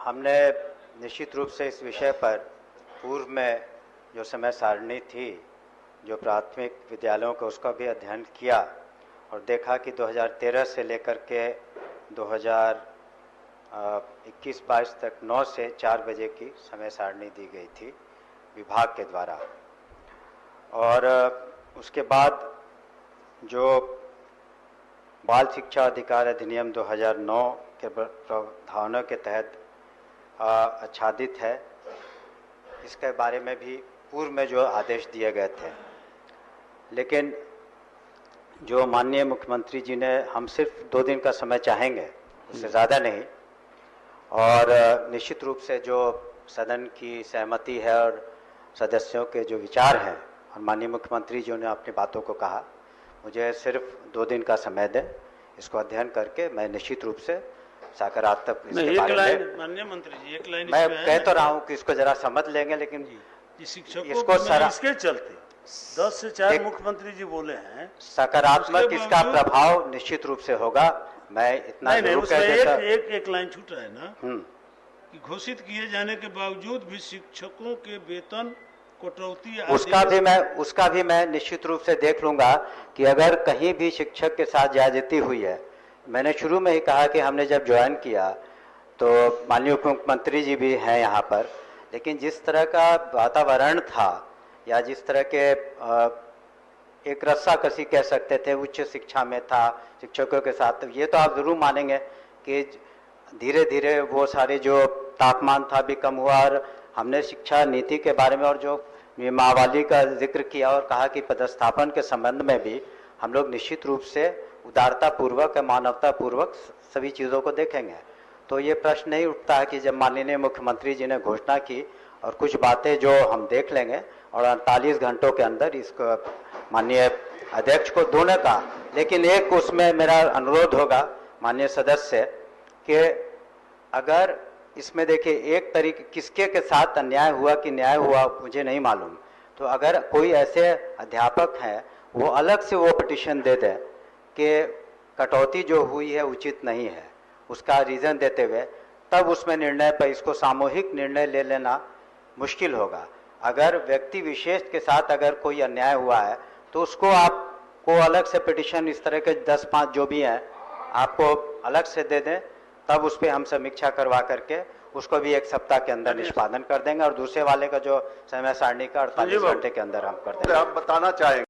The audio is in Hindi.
हमने निश्चित रूप से इस विषय पर पूर्व में जो समय सारणी थी, जो प्राथमिक विद्यालयों को, उसका भी अध्ययन किया और देखा कि 2013 से लेकर के 2021-22 तक 9 से 4 बजे की समय सारणी दी गई थी विभाग के द्वारा। और उसके बाद जो बाल शिक्षा अधिकार अधिनियम 2009 के प्रावधानों के तहत आच्छादित है, इसके बारे में भी पूर्व में जो आदेश दिए गए थे, लेकिन जो माननीय मुख्यमंत्री जी ने, हम सिर्फ 2 दिन का समय चाहेंगे, उससे ज़्यादा नहीं, और निश्चित रूप से जो सदन की सहमति है और सदस्यों के जो विचार हैं, और माननीय मुख्यमंत्री जी ने अपनी बातों को कहा, मुझे सिर्फ 2 दिन का समय दें, इसको अध्ययन करके मैं निश्चित रूप से सकारात्मक इसके बारे में। माननीय मंत्री जी, एक लाइन मैं कह तो रहा हूँ कि इसको जरा समझ लेंगे, लेकिन इसको इसके चलते 10 से 4 मुख्यमंत्री जी बोले हैं, सकारात्मक इसका प्रभाव निश्चित रूप से होगा। मैं इतना नहीं, उसमें एक लाइन छूट रहा है ना, कि घोषित किए जाने के बावजूद भी शिक्षकों के वेतन कटौती, उसका भी मैं निश्चित रूप से देख लूंगा कि अगर कहीं भी शिक्षक के साथ ज्यादती हुई है। मैंने शुरू में ही कहा कि हमने जब ज्वाइन किया तो माननीय उप मुख्यमंत्री जी भी हैं यहाँ पर, लेकिन जिस तरह का वातावरण था या जिस तरह के एक रस्साकसी कह सकते थे उच्च शिक्षा में था शिक्षकों के साथ, तो ये तो आप ज़रूर मानेंगे कि धीरे धीरे वो सारे जो तापमान था भी कम हुआ। और हमने शिक्षा नीति के बारे में और जो नियमावली का जिक्र किया और कहा कि पदस्थापन के संबंध में भी हम लोग निश्चित रूप से उदारता पूर्वक या मानवता पूर्वक सभी चीज़ों को देखेंगे। तो ये प्रश्न नहीं उठता है कि जब माननीय मुख्यमंत्री जी ने घोषणा की और कुछ बातें जो हम देख लेंगे और 48 घंटों के अंदर इसको माननीय अध्यक्ष को दोनों का, लेकिन एक उसमें मेरा अनुरोध होगा माननीय सदस्य कि अगर इसमें देखिए एक तरीके किसके के साथ अन्याय हुआ कि न्याय हुआ मुझे नहीं मालूम, तो अगर कोई ऐसे अध्यापक हैं वो अलग से वो पिटीशन दे दे कि कटौती जो हुई है उचित नहीं है, उसका रीज़न देते हुए, तब उसमें निर्णय पर इसको सामूहिक निर्णय ले लेना मुश्किल होगा। अगर व्यक्ति विशेष के साथ अगर कोई अन्याय हुआ है तो उसको आपको अलग से पिटीशन इस तरह के 10-5 जो भी हैं आपको अलग से दे दें, तब उस पर हम समीक्षा करवा करके उसको भी 1 सप्ताह के अंदर निष्पादन कर देंगे और दूसरे वाले का जो समय सारणी का 48 घंटे के अंदर हम कर देंगे। आप बताना चाहेंगे?